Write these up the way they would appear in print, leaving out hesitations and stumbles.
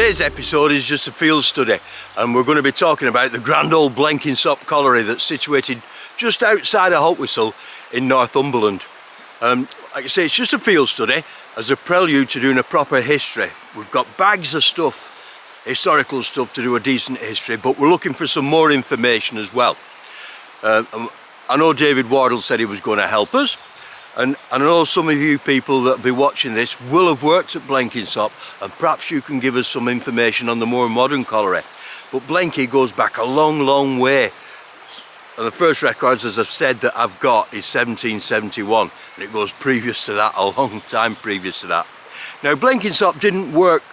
Today's episode is just a field study, and we're going to be talking about the grand old Blenkinsopp Colliery that's situated just outside of Haltwhistle in Northumberland. Like I say, it's just a field study as a prelude to doing a proper history. We've got bags of stuff, historical stuff, to do a decent history, but we're looking for some more information as well. I know David Wardle said he was going to help us, and I know some of you people that will be watching this will have worked at Blenkinsopp, and perhaps you can give us some information on the more modern colliery. But Blenky goes back a long way, and the first records, as I've said, that I've got is 1771, and it goes previous to that, a long time previous to that. Now, Blenkinsopp didn't work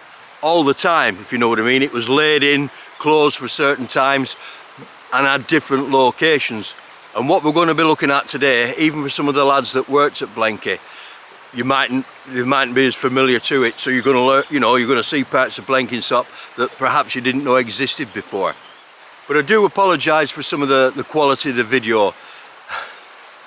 all the time, if you know what I mean. It was laid in, closed for certain times, and had different locations. And what we're going to be looking at today, even for some of the lads that worked at Blenky, they mightn't be as familiar to it. So you're going to learn, you're going to see parts of Blenkinsopp that perhaps you didn't know existed before. But I do apologise for some of the quality of the video.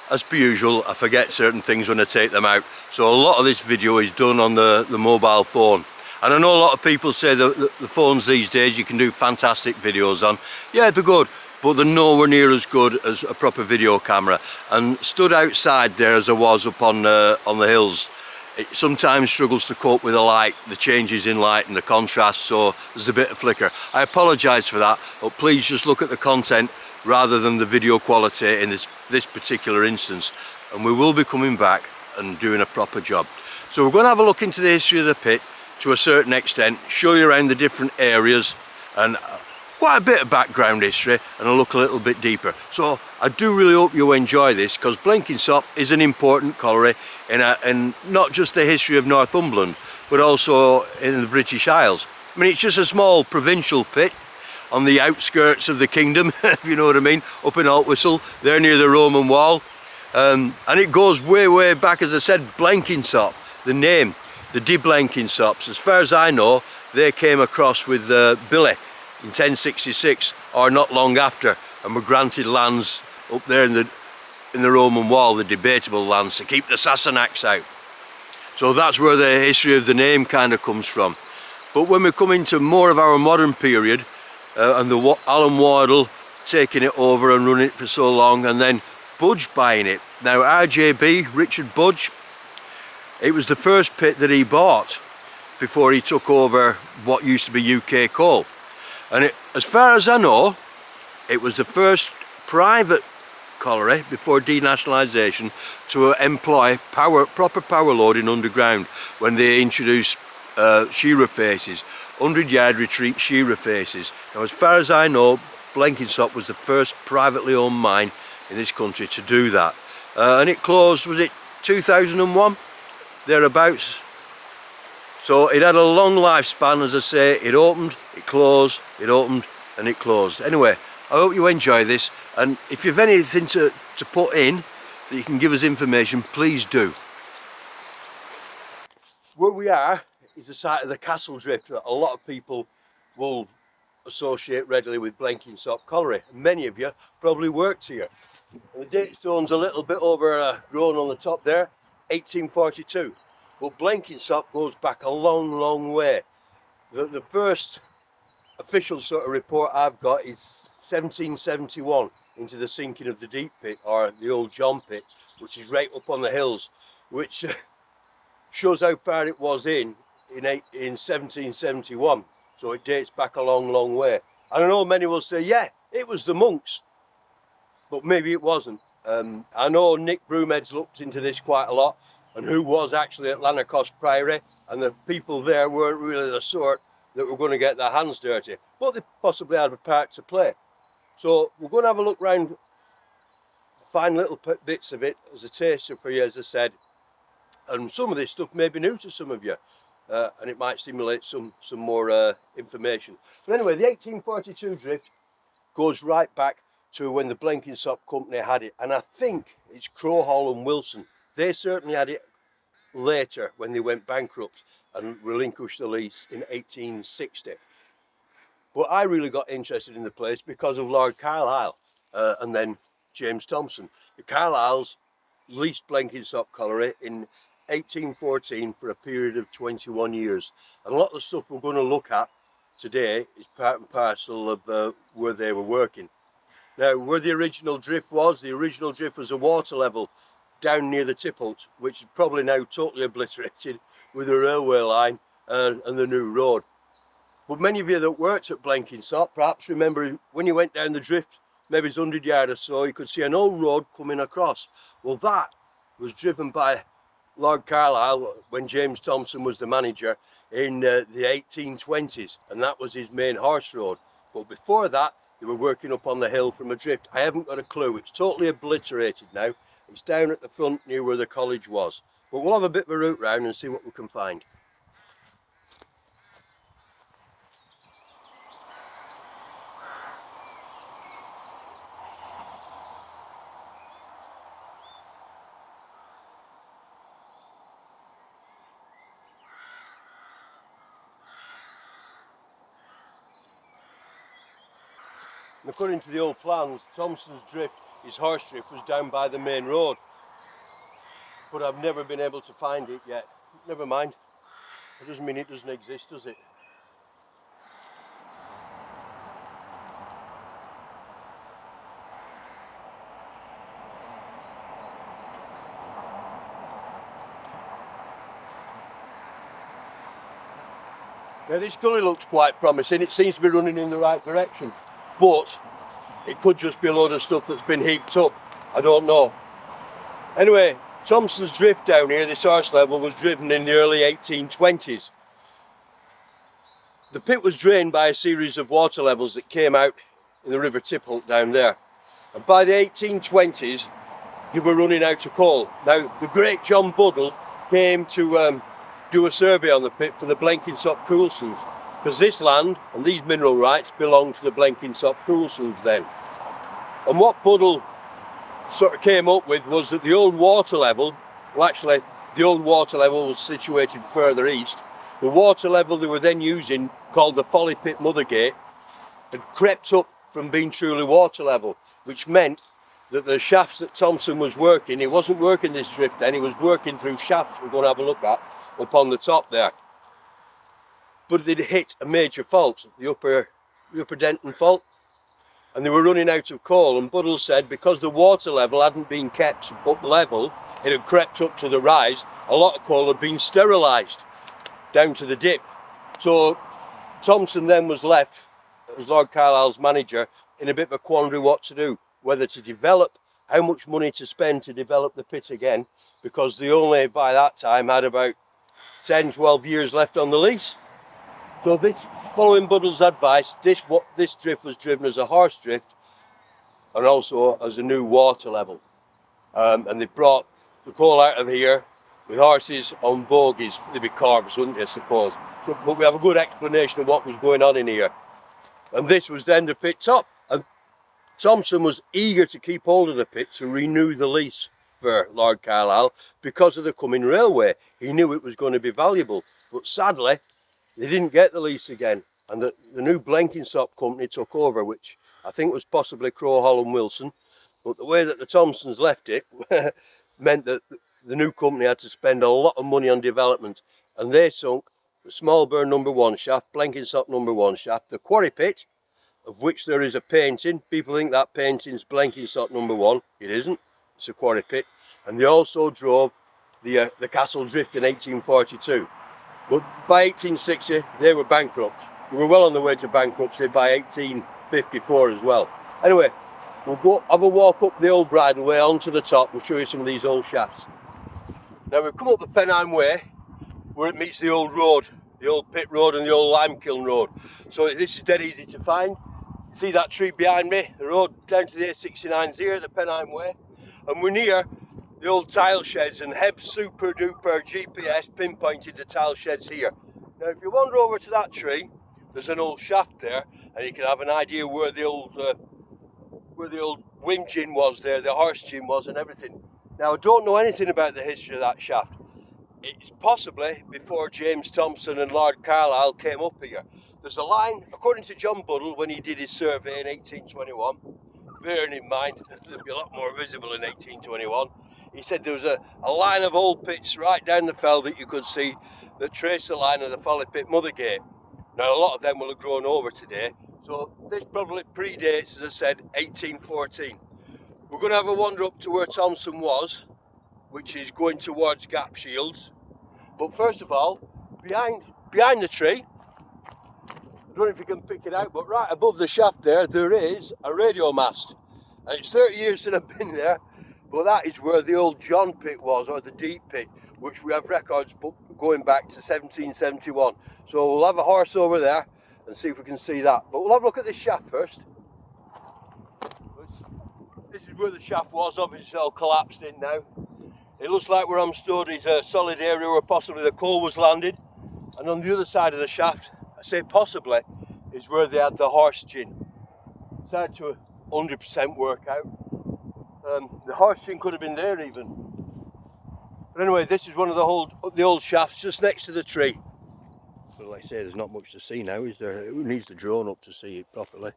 As per usual, I forget certain things when I take them out. So a lot of this video is done on the mobile phone. And I know a lot of people say that the phones these days you can do fantastic videos on. Yeah, they're good, but they're nowhere near as good as a proper video camera. And stood outside there as I was up on the hills, it sometimes struggles to cope with the light, the changes in light and the contrast, so there's a bit of flicker. I apologise for that, but please just look at the content rather than the video quality in this particular instance, and we will be coming back and doing a proper job. So we're going to have a look into the history of the pit to a certain extent, show you around the different areas, and quite a bit of background history, and I'll look a little bit deeper. So I do really hope you enjoy this, because Blenkinsopp is an important colliery in not just the history of Northumberland, but also in the British Isles. I mean, it's just a small provincial pit on the outskirts of the kingdom, if you know what I mean, up in Haltwhistle, there near the Roman wall. And it goes way back, as I said, Blenkinsopp, the name, the De Blenkensopps. As far as I know, they came across with Billy in 1066 or not long after, and were granted lands up there in the Roman wall, the debatable lands, to keep the Sassenachs out. So that's where the history of the name kind of comes from. But when we come into more of our modern period, and the Alan Wardle taking it over and running it for so long, and then Budge buying it. Now RJB, Richard Budge, it was the first pit that he bought before he took over what used to be UK Coal. And as far as I know, it was the first private colliery before denationalisation to employ proper power loading underground, when they introduced shearer faces, 100-yard retreat shearer faces. Now, as far as I know, Blenkinsopp was the first privately owned mine in this country to do that. And it closed, was it 2001? Thereabouts. So it had a long lifespan, as I say. It opened, it closed, it opened and it closed. Anyway, I hope you enjoy this, and if you've anything to put in that you can give us information, please do. Where we are is the site of the Castle Drift that a lot of people will associate readily with Blenkinsopp Colliery. Many of you probably worked here. And the date stone's a little bit overgrown on the top there, 1842. But Blenkinsopp goes back a long way. The first official sort of report I've got is 1771, into the sinking of the Deep Pit, or the old John Pit, which is right up on the hills, which shows how far it was in 1771. So it dates back a long way. And I know many will say, yeah, it was the monks, but maybe it wasn't. I know Nick Broomhead's looked into this quite a lot, and who was actually at Lanarkos Priory, and the people there weren't really the sort that were going to get their hands dirty, but they possibly had a part to play. So we're going to have a look round, find little bits of it as a taster for you, as I said, and some of this stuff may be new to some of you, and it might stimulate some more information. But anyway, the 1842 drift goes right back to when the Blenkinsopp company had it, and I think it's Crowhall and Wilson. They certainly had it later when they went bankrupt and relinquished the lease in 1860. But I really got interested in the place because of Lord Carlisle and then James Thompson. The Carlisles leased Blenkinsopp Colliery in 1814 for a period of 21 years. And a lot of the stuff we're going to look at today is part and parcel of where they were working. Now, where the original drift was a water level down near the Tipholt, which is probably now totally obliterated with the railway line and the new road. But many of you that worked at Blenkinsopp perhaps remember when you went down the drift, maybe it's 100 yards or so, you could see an old road coming across. Well, that was driven by Lord Carlisle when James Thompson was the manager in the 1820s, and that was his main horse road. But before that, they were working up on the hill from a drift. I haven't got a clue, it's totally obliterated now. It's down at the front near where the college was. But we'll have a bit of a route round and see what we can find. And according to the old plans, Thompson's Drift, his horse drift, was down by the main road. But I've never been able to find it yet. Never mind. It doesn't mean it doesn't exist, does it? Now this gully looks quite promising. It seems to be running in the right direction. But it could just be a load of stuff that's been heaped up. I don't know. Anyway, Thompson's Drift down here, this horse level, was driven in the early 1820s. The pit was drained by a series of water levels that came out in the River Tipholt down there. And by the 1820s, they were running out of coal. Now, the great John Wardle came to do a survey on the pit for the Blenkinsopp Coulsons, because this land and these mineral rights belonged to the Blenkinsopp Coulsons then. And what Wardle sort of came up with was that the old water level, well actually the old water level was situated further east. The water level they were then using, called the Folly Pit Mothergate, had crept up from being truly water level, which meant that the shafts that Thompson was working, he wasn't working this drift then, he was working through shafts we're going to have a look at up on the top there. But they'd hit a major fault, the upper Denton fault, and they were running out of coal. And Wardle said because the water level hadn't been kept up level, it had crept up to the rise, a lot of coal had been sterilised down to the dip. So Thompson then was left, as Lord Carlisle's manager, in a bit of a quandary what to do, whether to develop, how much money to spend to develop the pit again, because they only by that time had about 10-12 years left on the lease. So this, following Wardle's advice, this drift was driven as a horse drift and also as a new water level. And they brought the coal out of here with horses on bogies. They'd be carvers, wouldn't they, I suppose. So, but we have a good explanation of what was going on in here. And this was then the pit top. And Thompson was eager to keep hold of the pit to renew the lease for Lord Carlisle because of the coming railway. He knew it was going to be valuable. But sadly, they didn't get the lease again, and the new Blenkinsopp company took over, which I think was possibly Crowhall and Wilson. But the way that the Thompsons left it meant that the new company had to spend a lot of money on development, and they sunk the Smallburn number 1 shaft, Blenkinsopp number 1 shaft, the quarry pit, of which there is a painting. People think that painting's Blenkinsopp number 1. It isn't. It's a quarry pit. And they also drove the Castle Drift in 1842. But by 1860, they were bankrupt. They were well on the way to bankruptcy by 1854 as well. Anyway, we'll go have a walk up the old bridleway onto the top. We'll show you some of these old shafts. Now we've come up the Pennine Way, where it meets the old road, the old pit road and the old lime kiln road. So this is dead easy to find. See that tree behind me? The road down to the A69's here, the Pennine Way. And we're near the old tile sheds, and Heb's super duper GPS pinpointed the tile sheds here. Now if you wander over to that tree, there's an old shaft there, and you can have an idea where the old wind gin was there, the horse gin was and everything. Now I don't know anything about the history of that shaft. It's possibly before James Thompson and Lord Carlisle came up here. There's a line, according to John Wardle when he did his survey in 1821, bearing in mind there'll be a lot more visible in 1821, he said there was a line of old pits right down the fell that you could see that traced the line of the Folly Pit Mothergate. Now a lot of them will have grown over today, so this probably predates, as I said, 1814. We're going to have a wander up to where Thompson was, which is going towards Gap Shields. But first of all, behind the tree, I don't know if you can pick it out, but right above the shaft there is a radio mast. And it's 30 years since I've been there, but that is where the old John pit was, or the deep pit, which we have records going back to 1771. So we'll have a horse over there and see if we can see that. But we'll have a look at this shaft first. This is where the shaft was, obviously it's all collapsed in now. It looks like where I'm stood is a solid area where possibly the coal was landed. And on the other side of the shaft, I say possibly, is where they had the horse gin. It's hard to 100% work out. The horse gin could have been there even. But anyway, this is one of the old shafts just next to the tree. But like I say, there's not much to see now, is there? Who needs the drone up to see it properly?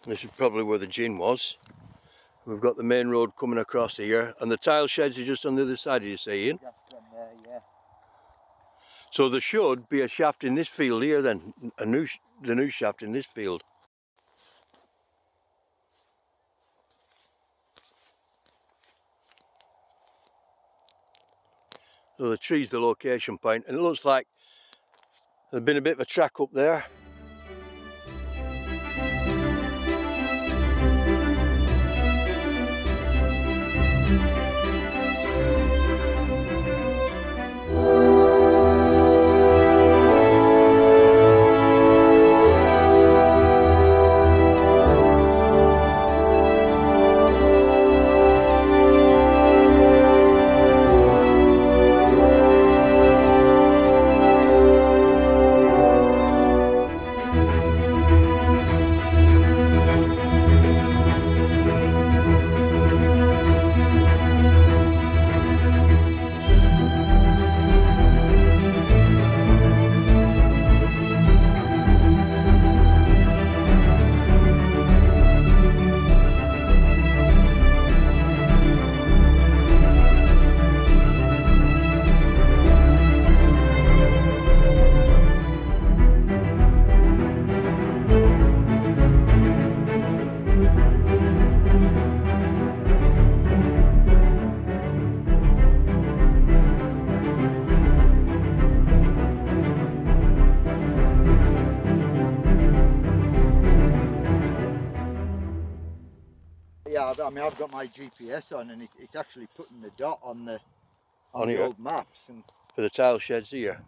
This is probably where the gin was. We've got the main road coming across here, and the tile sheds are just on the other side, did you say, Ian? Yeah. So there should be a shaft in this field here then, the new shaft in this field. So the tree's the location point, and it looks like there's been a bit of a track up there. Yeah, I mean, I've got my GPS on, and it's actually putting the dot on the Here. old maps. And For the tile sheds here.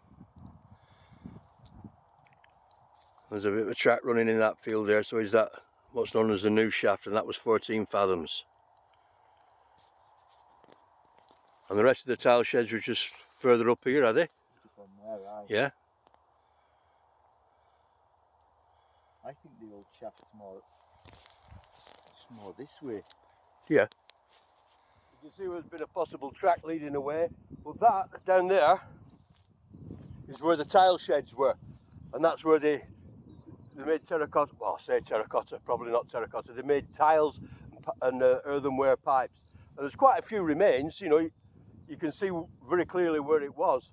There's a bit of a track running in that field there, so is that what's known as the new shaft, and that was 14 fathoms. And the rest of the tile sheds were just further up here, are they? from there, right? Yeah. I think the old shaft's more this way. Yeah. You can see there's been a possible track leading away, but that down there is where the tile sheds were, and that's where they made terracotta. Well, I say terracotta, probably not terracotta. They made tiles and earthenware pipes, and there's quite a few remains. You know, you can see very clearly where it was,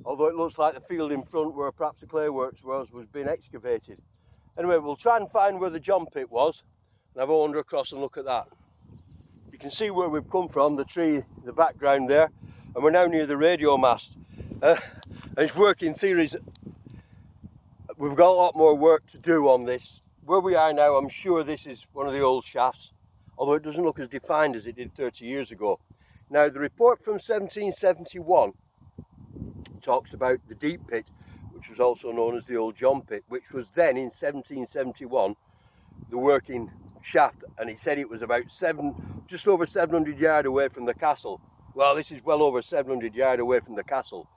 although it looks like the field in front where perhaps the clay works was being excavated. Anyway, we'll try and find where the John pit was and have a wander across and look at that. You can see where we've come from, the tree in the background there, and we're now near the radio mast. And it's working theories. We've got a lot more work to do on this. Where we are now, I'm sure this is one of the old shafts, although it doesn't look as defined as it did 30 years ago. Now, the report from 1771 talks about the deep pit, which was also known as the old John pit, which was then in 1771 the working shaft, and it said it was about just over 700 yards away from the castle. Well, this is well over 700 yards away from the castle,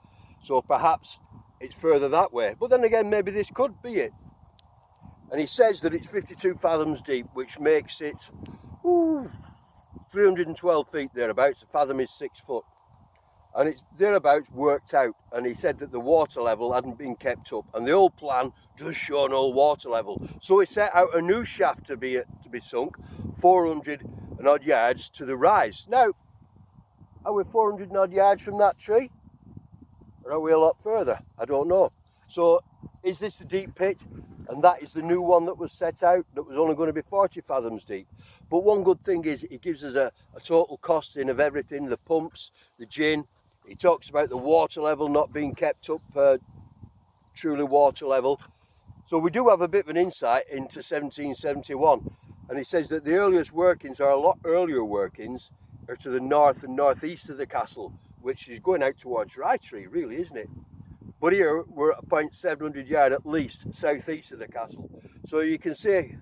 so perhaps it's further that way. But then again, maybe this could be it. And he says that it's 52 fathoms deep, which makes it 312 feet thereabouts. A fathom is 6 foot, and it's thereabouts worked out. And he said that the water level hadn't been kept up, and the old plan does show an old water level. So he set out a new shaft to be sunk 400 and odd yards to the rise. Now, are we 400 and odd yards from that tree? Or are we a lot further? I don't know. So is this the deep pit? And that is the new one that was set out, that was only going to be 40 fathoms deep. But one good thing is it gives us a total costing of everything, the pumps, the gin. He talks about the water level not being kept up truly water level. So we do have a bit of an insight into 1771. And he says that the earliest workings are a lot earlier workings are to the north and northeast of the castle, which is going out towards Rytree, really, isn't it? But here we're at a point 700 yard at least southeast of the castle. So you can see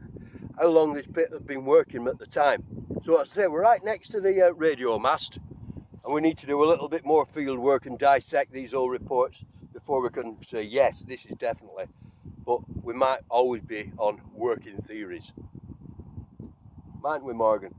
how long this pit has been working at the time. So as I say, we're right next to the radio mast, and we need to do a little bit more field work and dissect these old reports before we can say yes, this is definitely. But we might always be on working theories. Mightn't we, Morgan?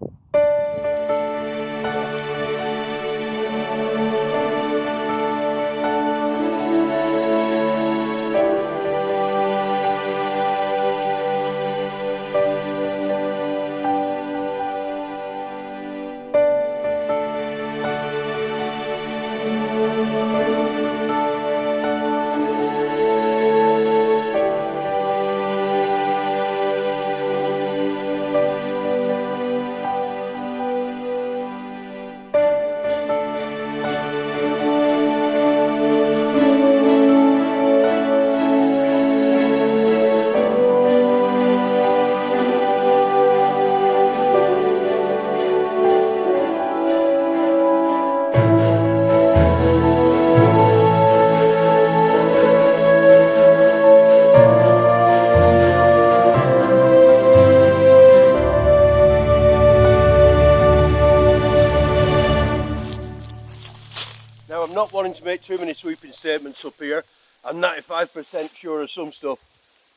Not wanting to make too many sweeping statements up here. I'm 95% sure of some stuff,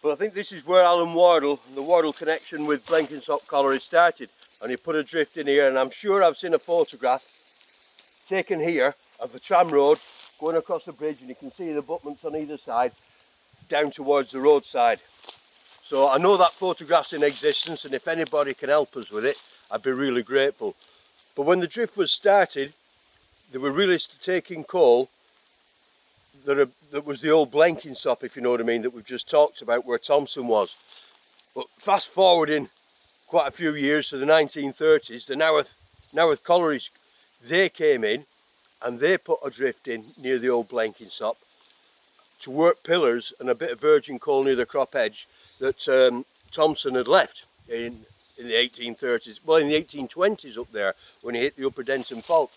but I think this is where Alan Wardle, the Wardle connection with Blenkinsopp Colliery started, and he put a drift in here, and I'm sure I've seen a photograph taken here of the tram road going across the bridge, and you can see the abutments on either side down towards the roadside. So I know that photograph's in existence, and if anybody can help us with it, I'd be really grateful. But when the drift was started, they were really taking coal that was the old Blenkinsopp, if you know what I mean, that we've just talked about, where Thompson was. But fast forwarding quite a few years to the 1930s, the Naworth collieries, they came in and they put a drift in near the old Blenkinsopp to work pillars and a bit of virgin coal near the crop edge that Thompson had left in the 1830s, well, in the 1820s up there, when he hit the Upper Denton Fault.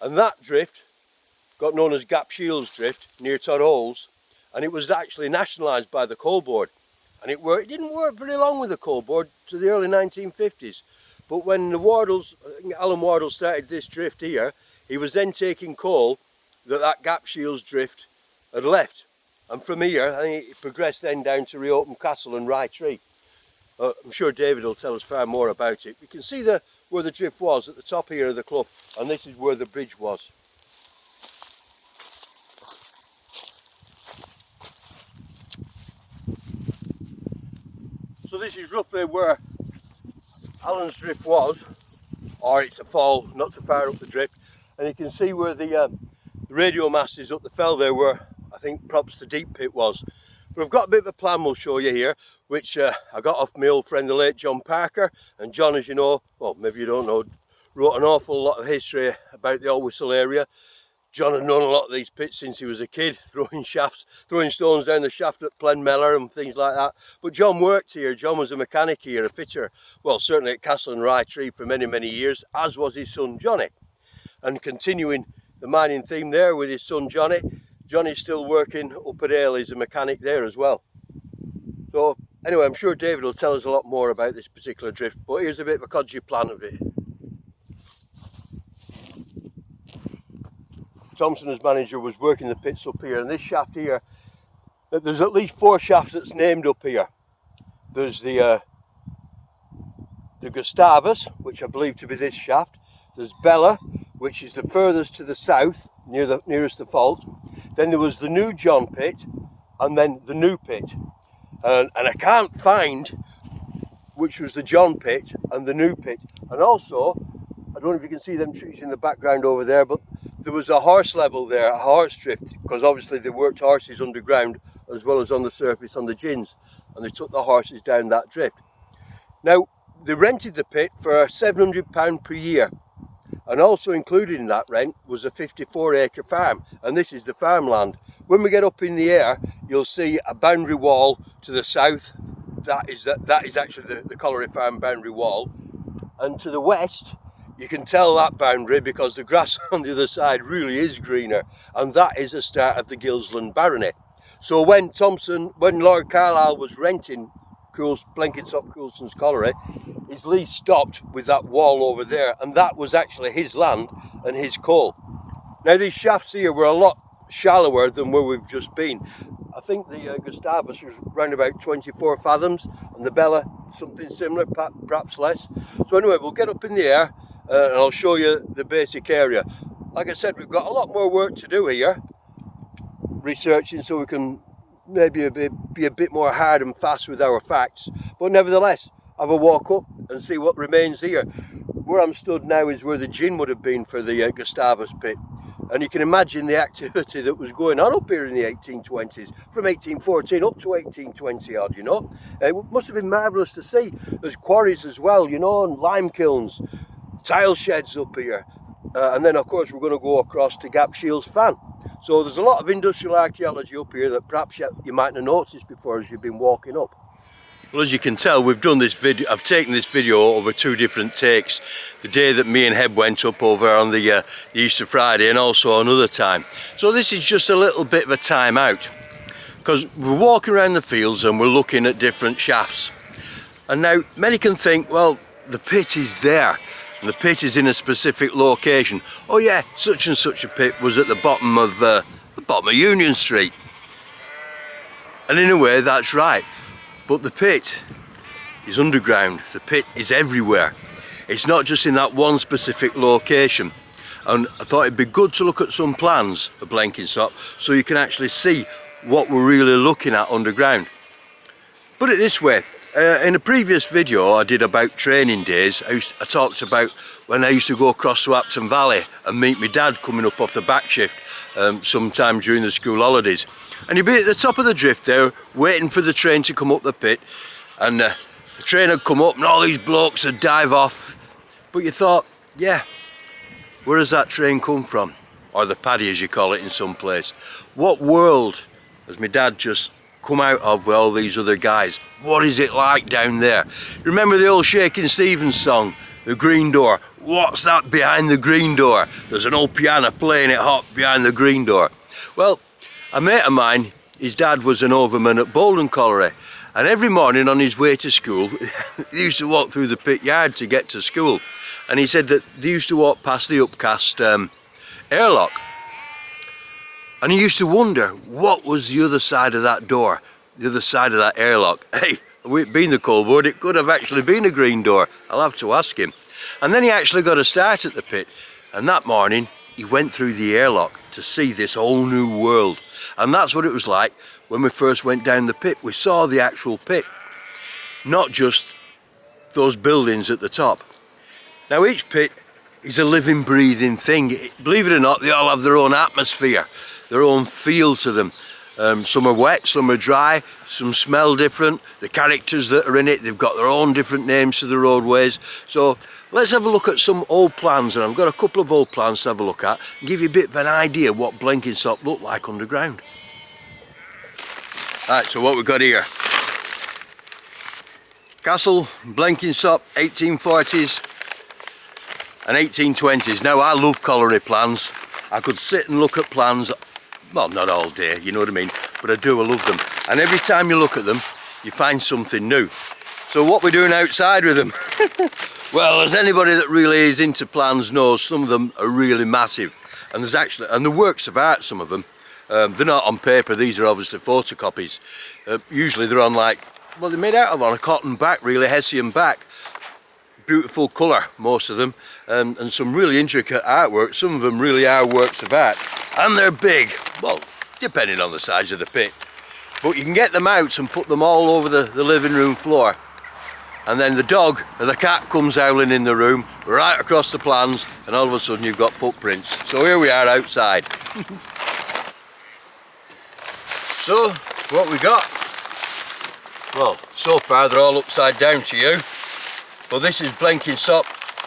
And that drift got known as Gap Shields Drift near Todd Holes, and it was actually nationalised by the Coal Board. And it didn't work very long with the Coal Board to the early 1950s. But when the Wardles, I think Alan Wardle started this drift here, he was then taking coal that Gap Shields Drift had left. And from here, I think it progressed then down to Reopen Castle and Rytree. I'm sure David will tell us far more about it. You can see where the drift was at the top here of the clough, and this is where the bridge was. So this is roughly where Alan's drift was, or it's a fall not so far up the drift, and you can see where the radio mast is up the fell there, where I think perhaps the deep pit was. But I've got a bit of a plan we'll show you here, which I got off my old friend the late John Parker. And John, as you know, well maybe you don't know, wrote an awful lot of history about the Haltwhistle area. John had known a lot of these pits since he was a kid, throwing stones down the shaft at Plenmellow and things like that. But John worked here. John was a mechanic here, a fitter, well certainly at Castle and Rytree for many, many years, as was his son Johnny. And continuing the mining theme there with his son Johnny, Johnny's still working up at Ale as a mechanic there as well. So anyway, I'm sure David will tell us a lot more about this particular drift, but here's a bit of a codgy plan of it. Thompson as manager was working the pits up here, and this shaft here, there's at least 4 shafts that's named up here. There's the Gustavus, which I believe to be this shaft. There's Bella, which is the furthest to the south, nearest the fault. Then there was the new John pit, and then the new pit. And I can't find which was the John pit and the new pit. And also, I don't know if you can see them trees in the background over there, but there was a horse level there, a horse drift, because obviously they worked horses underground as well as on the surface on the gins, and they took the horses down that drift. Now, they rented the pit for £700 per year, and also included in that rent was a 54-acre farm, and this is the farmland. When we get up in the air, you'll see a boundary wall to the south. That is actually the Colliery Farm boundary wall, and to the west you can tell that boundary because the grass on the other side really is greener, and that is the start of the Gilsland Barony. So when Lord Carlisle was renting Blenkinsopp Coulson's Colliery, his lease stopped with that wall over there, and that was actually his land and his coal. Now these shafts here were a lot shallower than where we've just been. I think the Gustavus was around about 24 fathoms, and the Bella something similar, perhaps less. So anyway, we'll get up in the air and I'll show you the basic area. Like I said, we've got a lot more work to do here, researching, so we can maybe be a bit more hard and fast with our facts, but nevertheless have a walk up and see what remains here. Where I'm stood now is where the gin would have been for the Gustavus pit, and you can imagine the activity that was going on up here in the 1820s, from 1814 up to 1820 odd, you know. It must have been marvellous to see. There's quarries as well, you know, and lime kilns, tile sheds up here, and then of course we're going to go across to Gap Shields Fan. So there's a lot of industrial archaeology up here that perhaps you mightn't have noticed before as you've been walking up. Well, as you can tell, we've done this video. I've taken this video over 2 different takes. The day that me and Heb went up over on the Easter Friday, and also another time. So this is just a little bit of a time out, because we're walking around the fields and we're looking at different shafts. And now many can think, well, the pit is there. And the pit is in a specific location. Oh yeah, such and such a pit was at the bottom of Union Street. And in a way, that's right. But the pit is underground. The pit is everywhere. It's not just in that one specific location. And I thought it'd be good to look at some plans of Blenkinsopp so you can actually see what we're really looking at underground. Put it this way. In a previous video I did about training days, I talked about when I used to go across the Apton Valley and meet my dad coming up off the back shift sometime during the school holidays. And you'd be at the top of the drift there waiting for the train to come up the pit, and the train would come up and all these blokes would dive off. But you thought, yeah, where does that train come from? Or the paddy as you call it in some place. What world has my dad just come out of with all these other guys? What is it like down there? Remember the old Shakin' Stevens song, The Green Door? What's that behind the green door? There's an old piano playing it hot behind the green door. Well, a mate of mine, his dad was an overman at Bolden Colliery, and every morning on his way to school he used to walk through the pit yard to get to school, and he said that they used to walk past the upcast airlock. And he used to wonder what was the other side of that door, the other side of that airlock. Hey, being the coal board, it could have actually been a green door. I'll have to ask him. And then he actually got a start at the pit, and that morning he went through the airlock to see this whole new world. And that's what it was like when we first went down the pit. We saw the actual pit, not just those buildings at the top. Now each pit is a living, breathing thing. Believe it or not, they all have their own atmosphere, their own feel to them. Some are wet, some are dry, some smell different. The characters that are in it, they've got their own different names to the roadways. So let's have a look at some old plans, and I've got a couple of old plans to have a look at and give you a bit of an idea what Blenkinsopp looked like underground. Right, so what we've got here. Castle, Blenkinsopp, 1840s and 1820s. Now I love colliery plans. I could sit and look at plans, well, not all day, you know what I mean, but I do, I love them. And every time you look at them, you find something new. So what we're doing outside with them? Well, as anybody that really is into plans knows, some of them are really massive. And there's actually, and the works of art, some of them, they're not on paper, these are obviously photocopies. Usually they're on like, well, they're made out of on a cotton back, really, Hessian back. Beautiful colour, most of them, and some really intricate artwork. Some of them really are works of art, and they're big, well, depending on the size of the pit. But you can get them out and put them all over the living room floor. and then the dog or the cat comes howling in the room right across the plans, and all of a sudden you've got footprints. So here we are outside. So what we got? Well, so far they're all upside down to you. Well, this is Blenkinsopp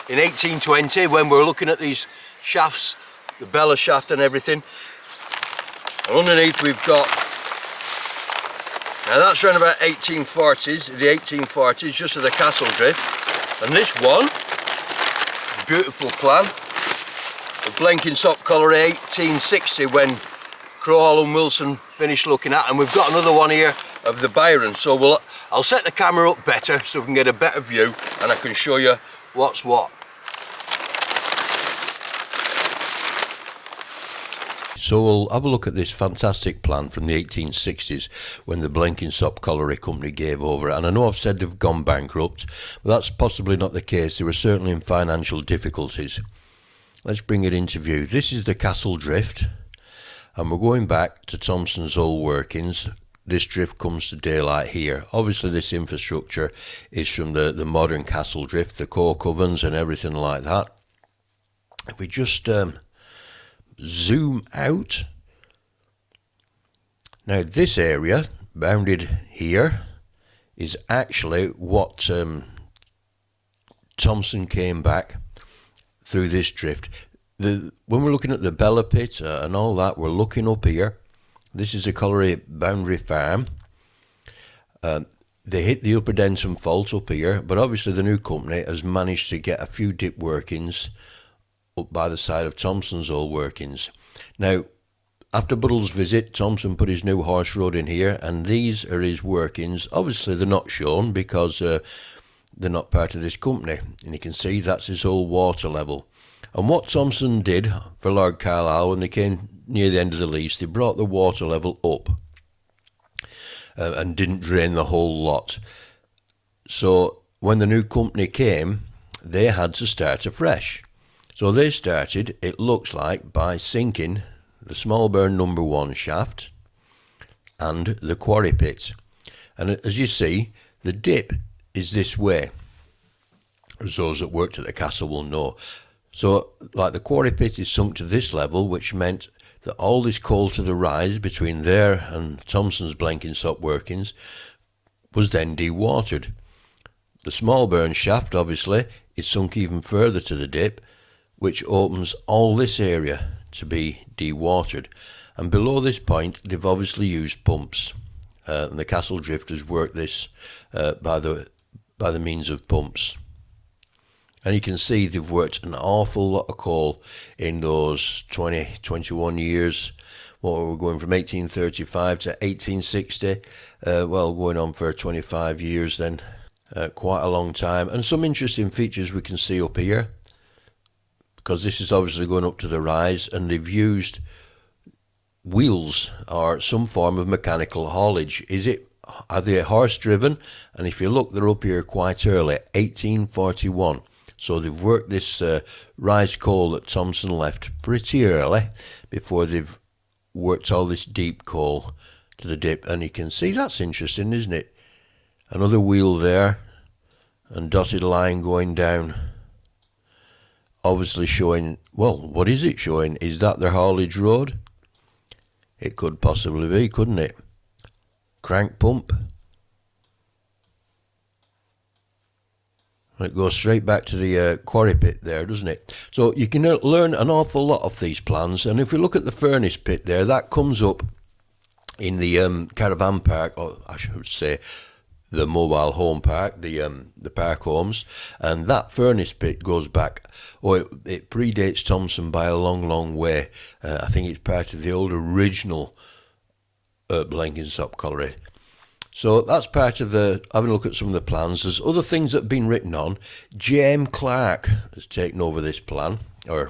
in 1820 when we're looking at these shafts, the Bella shaft and everything. And underneath we've got, now that's around about 1840s, the 1840s, just of the Castle Drift. And this one, beautiful plan, the Blenkinsopp Colliery 1860 when Crowhall and Wilson finished looking at, and we've got another one here of the Byron. So I'll set the camera up better so we can get a better view and I can show you what's what. So we'll have a look at this fantastic plan from the 1860s when the Blenkinsopp Colliery Company gave over. And I know I've said they've gone bankrupt, but that's possibly not the case. They were certainly in financial difficulties. Let's bring it into view. This is the Castle Drift, and we're going back to Thompson's old workings. This drift comes to daylight here. Obviously this infrastructure is from the modern Castle Drift, the coke ovens and everything like that. If we just zoom out, now this area bounded here is actually what Thompson came back through this drift. When we're looking at the Bella pit and all that, we're looking up here. This is a colliery boundary farm. They hit the Upper Denton fault up here, but obviously the new company has managed to get a few dip workings up by the side of Thompson's old workings. Now, after Buddle's visit, Thompson put his new horse road in here, and these are his workings. Obviously they're not shown because they're not part of this company, and you can see that's his old water level. And what Thompson did for Lord Carlisle when they came near the end of the lease, they brought the water level up and didn't drain the whole lot. So when the new company came, they had to start afresh. So they started, it looks like, by sinking the Smallburn number 1 shaft and the quarry pit. And as you see, the dip is this way, as those that worked at the castle will know. So like the quarry pit is sunk to this level, which meant that all this coal to the rise between there and Thompson's Blenkinsopp workings was then dewatered. The Smallburn shaft obviously is sunk even further to the dip, which opens all this area to be dewatered. And below this point they've obviously used pumps, and the Castle Drifters work this by the means of pumps. And you can see they've worked an awful lot of coal in those 21 years. Well, we're going from 1835 to 1860. Well, going on for 25 years then. Quite a long time. And some interesting features we can see up here, because this is obviously going up to the rise, and they've used wheels or some form of mechanical haulage. Are they horse driven? And if you look, they're up here quite early, 1841. So they've worked this rise coal that Thompson left pretty early before they've worked all this deep coal to the dip. And you can see that's interesting, isn't it? Another wheel there and dotted line going down. Obviously showing, well, what is it showing? Is that their haulage road? It could possibly be, couldn't it? Crank pump. It goes straight back to the quarry pit there, doesn't it? So you can learn an awful lot of these plans. And if we look at the furnace pit there, that comes up in the caravan park, or I should say the mobile home park, the park homes. And that furnace pit goes back, or it predates Thompson by a long, long way. I think it's part of the old original Blenkinsopp Colliery. So that's part of having a look at some of the plans. There's other things that have been written on. J.M. Clark has taken over this plan, or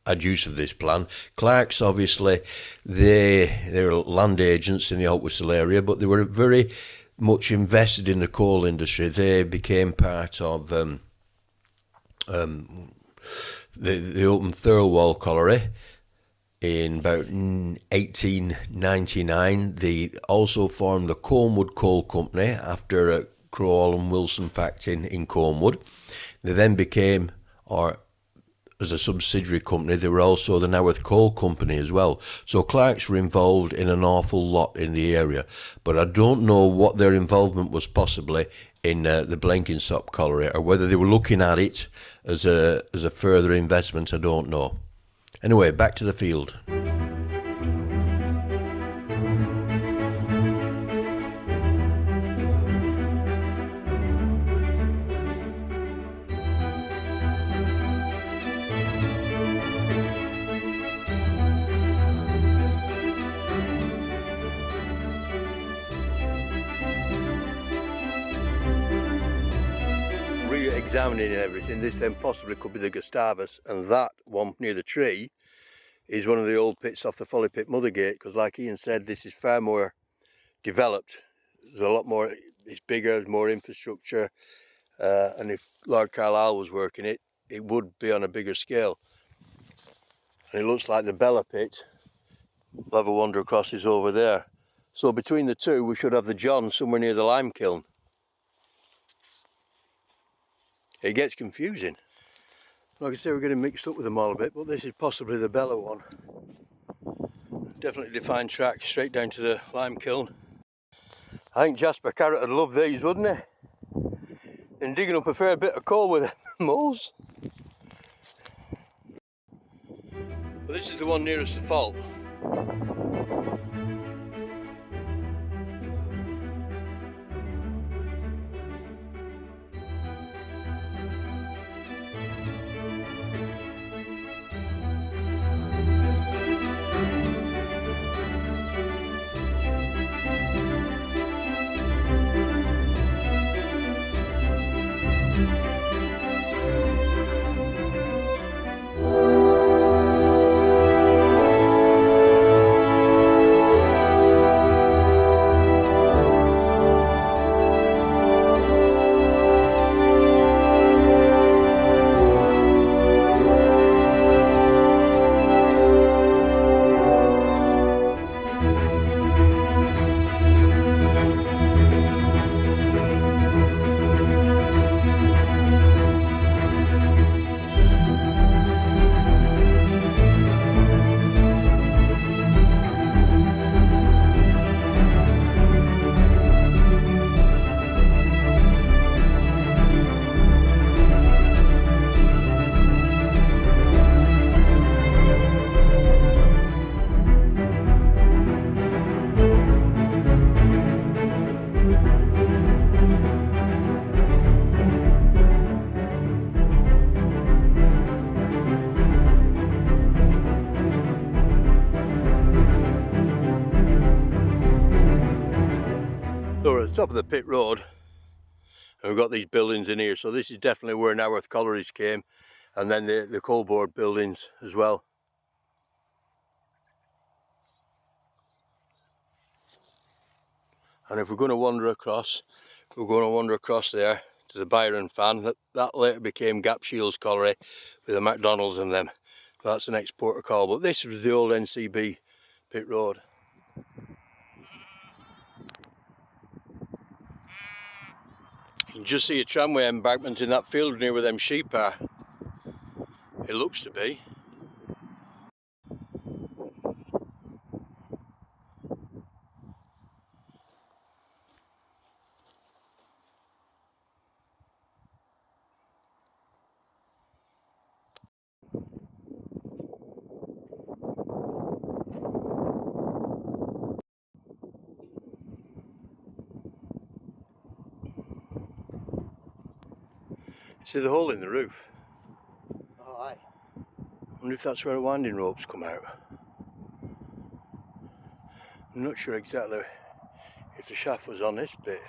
had use of this plan. Clark's obviously, they're land agents in the Haltwhistle area, but they were very much invested in the coal industry. They became part of the open Thirlwall Colliery in about 1899. They also formed the Colmwood Coal Company after Crowell and Wilson packed in Cornwood. They then became, or as a subsidiary company, they were also the Naworth Coal Company as well. So Clark's were involved in an awful lot in the area, but I don't know what their involvement was possibly in the Blenkinsopp Colliery, or whether they were looking at it as a further investment. I don't know. Anyway, back to the field. Re-examining everything, this then possibly could be the Gustavus, and that one near the tree is one of the old pits off the Folly Pit Mothergate, because like Ian said, this is far more developed. There's a lot more, it's bigger, there's more infrastructure, and if Lord Carlisle was working it, it would be on a bigger scale. And it looks like the Bella pit, we'll have a wander across, is over there. So between the two we should have the John somewhere near the lime kiln. It gets confusing. Like I say, we're getting mixed up with them all a bit, but this is possibly the Bella one. Definitely defined track straight down to the lime kiln. I think Jasper Carrot would love these, wouldn't he? And digging up a fair bit of coal with moles. But this is the one nearest the fault. So we're at the top of the pit road and we've got these buildings in here, so this is definitely where Naworth Collieries came, and then the coal board buildings as well. And if we're going to wander across, we're going to wander across there to the Byron fan. That later became Gap Shields Colliery with the McDonald's and them. That's the next port of call, but this was the old NCB pit road. You can just see a tramway embankment in that field near where them sheep are. It looks to be. See the hole in the roof? Oh, aye. I wonder if that's where the winding ropes come out. I'm not sure exactly if the shaft was on this bit.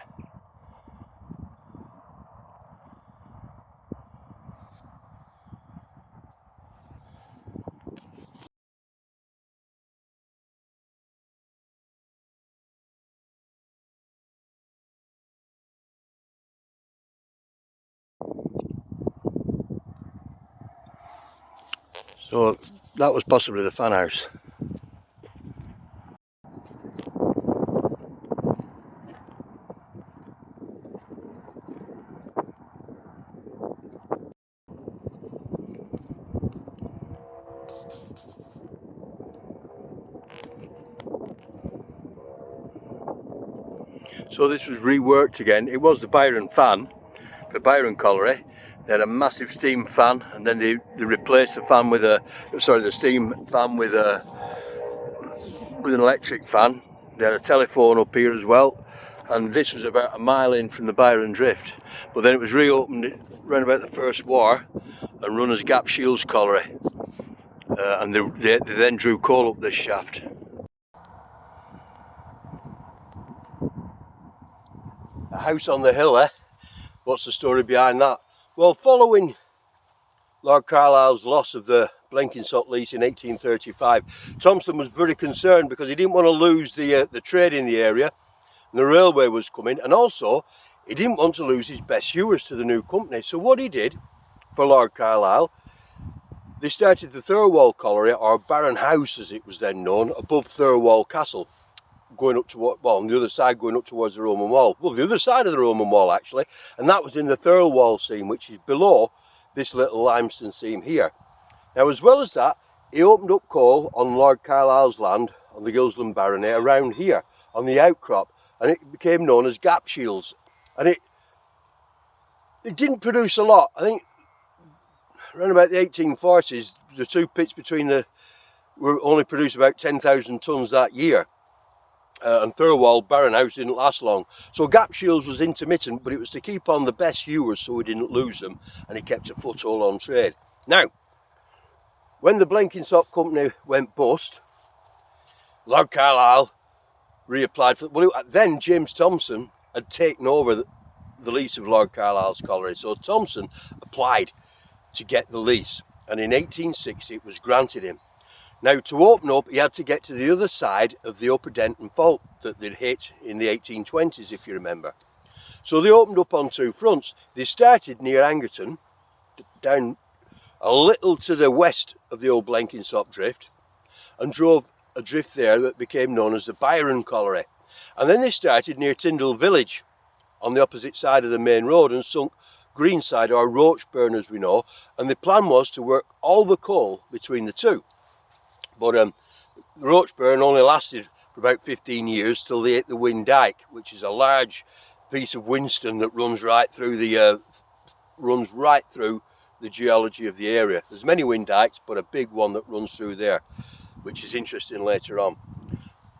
So that was possibly the fan house. So this was reworked again. It was the Byron fan for Byron Colliery. They had a massive steam fan, and then they replaced the fan with the steam fan with an electric fan. They had a telephone up here as well, and this was about a mile in from the Byron Drift. But then it was reopened around about the First War and run as Gap Shields Colliery, and they then drew coal up this shaft. A house on the hill, eh? What's the story behind that? Well, following Lord Carlisle's loss of the Blenkinsopp lease in 1835, Thompson was very concerned because he didn't want to lose the trade in the area, and the railway was coming, and also he didn't want to lose his best hewers to the new company. So what he did for Lord Carlisle, they started the Thirlwall Colliery, or Baron House as it was then known, above Thirlwall Castle, going up to on the other side, going up towards the Roman wall. Well, the other side of the Roman wall actually, and that was in the Thirlwall seam, which is below this Little Limestone seam here. Now, as well as that, he opened up coal on Lord Carlisle's land on the Gilsland Barony around here on the outcrop, and it became known as Gap Shields. And it didn't produce a lot. I think around about the 1840s, the two pits between were only produced about 10,000 tonnes that year. And Thirlwall Baron House didn't last long. So Gap Shields was intermittent, but it was to keep on the best hewers so we didn't lose them, and he kept a foothold on trade. Now, when the Blenkinsopp company went bust, Lord Carlisle reapplied for, well, then James Thompson had taken over the lease of Lord Carlisle's colliery, so Thompson applied to get the lease, and in 1860 it was granted him. Now, to open up, he had to get to the other side of the Upper Denton fault that they'd hit in the 1820s, if you remember. So they opened up on two fronts. They started near Angerton, down a little to the west of the old Blenkinsopp Drift, and drove a drift there that became known as the Byron Colliery. And then they started near Tyndall Village, on the opposite side of the main road, and sunk Greenside, or Roachburn as we know, and the plan was to work all the coal between the two. But Roachburn only lasted for about 15 years till they hit the Wind Dyke, which is a large piece of whinstone that runs right through the geology of the area. There's many wind dykes, but a big one that runs through there, which is interesting later on.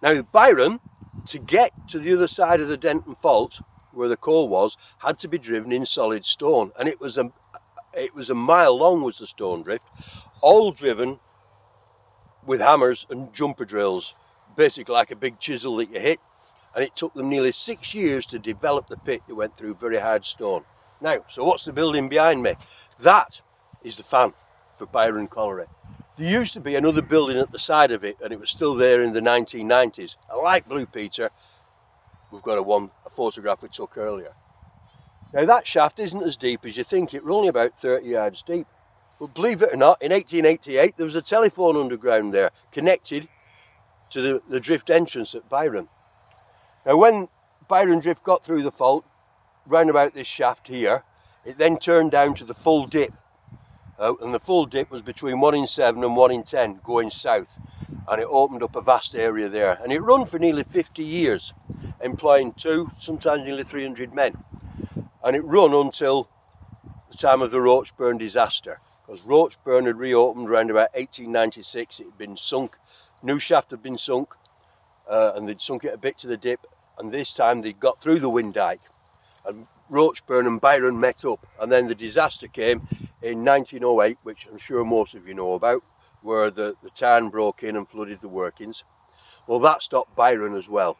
Now, Byron, to get to the other side of the Denton Fault, where the coal was, had to be driven in solid stone, and it was a mile long was the stone drift, all driven with hammers and jumper drills, basically like a big chisel that you hit, and it took them nearly 6 years to develop the pit. They went through very hard stone. Now, so what's the building behind me? That is the fan for Byron Colliery. There used to be another building at the side of it, and it was still there in the 1990s. A light blue, Peter. We've got a photograph we took earlier. Now, that shaft isn't as deep as you think. It was only about 30 yards deep. But believe it or not, in 1888 there was a telephone underground there, connected to the drift entrance at Byron. Now, when Byron Drift got through the fault, round about this shaft here, it then turned down to the full dip. And the full dip was between 1 in 7 and 1 in 10 going south. And it opened up a vast area there. And it ran for nearly 50 years, employing 2, sometimes nearly 300 men. And it ran until the time of the Roachburn disaster. Because Roachburn had reopened around about 1896, it had been sunk, new shaft had been sunk, and they'd sunk it a bit to the dip, and this time they'd got through the Wind Dyke, and Roachburn and Byron met up, and then the disaster came in 1908, which I'm sure most of you know about, where the Tarn broke in and flooded the workings. Well, that stopped Byron as well.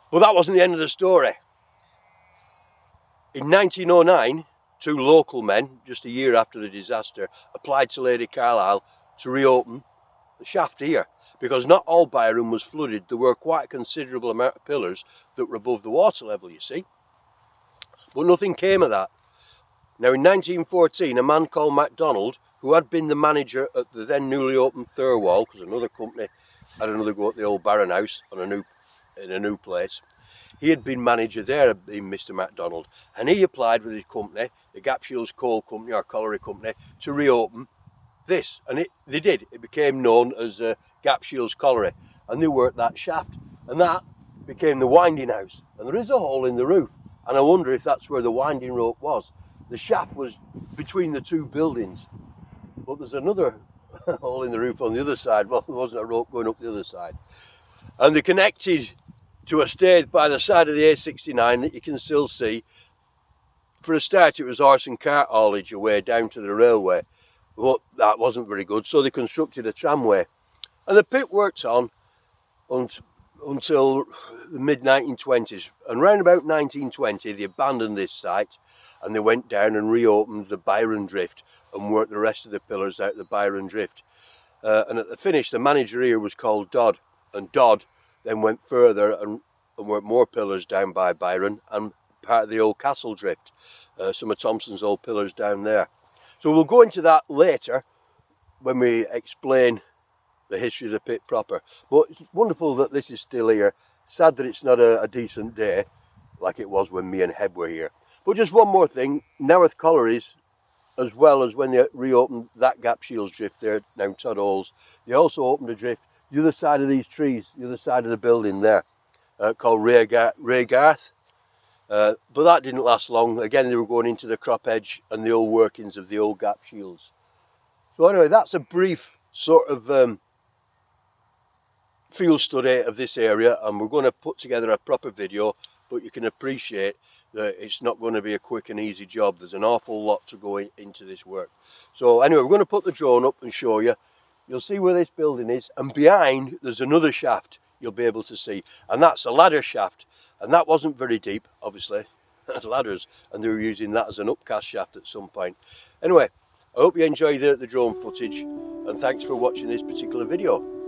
But that wasn't the end of the story. In 1909, 2 local men, just a year after the disaster, applied to Lady Carlisle to reopen the shaft here, because not all Byron was flooded. There were quite a considerable amount of pillars that were above the water level, you see. But nothing came of that. Now, in 1914, a man called MacDonald, who had been the manager at the then newly opened Thirlwall, because another company had another go at the old Baron House in a new place, he had been manager there, being Mr. MacDonald, and he applied with his company, the Gap Shields Coal Company or Colliery Company, to reopen this, and they did. It became known as Gap Shields Colliery, and they worked that shaft, and that became the winding house, and there is a hole in the roof, and I wonder if that's where the winding rope was. The shaft was between the two buildings, but there's another hole in the roof on the other side. Well, there wasn't a rope going up the other side, and they connected to a stage by the side of the A69 that you can still see. For a start, it was horse and cart haulage away down to the railway, but that wasn't very good, so they constructed a tramway, and the pit worked on until the mid-1920s, and round about 1920 they abandoned this site and they went down and reopened the Byron Drift and worked the rest of the pillars out the Byron Drift. And at the finish, the manager here was called Dodd, and Dodd then went further and worked more pillars down by Byron and part of the old Castle Drift, some of Thompson's old pillars down there. So we'll go into that later when we explain the history of the pit proper. But it's wonderful that this is still here. Sad that it's not a decent day like it was when me and Heb were here. But just one more thing, Naworth Collieries, as well as when they reopened that Gap Shields Drift there, now Todd Holes, they also opened a drift the other side of these trees, the other side of the building there, called Ray Garth. But that didn't last long. Again, they were going into the crop edge and the old workings of the old Gap Shields. So anyway, that's a brief sort of field study of this area, and we're going to put together a proper video, but you can appreciate that it's not going to be a quick and easy job. There's an awful lot to go into this work. So anyway, we're going to put the drone up and show you. You'll see where this building is, and behind there's another shaft you'll be able to see, and that's a ladder shaft, and that wasn't very deep, obviously. That's ladders, and they were using that as an upcast shaft at some point. Anyway, I hope you enjoy the drone footage, and thanks for watching this particular video.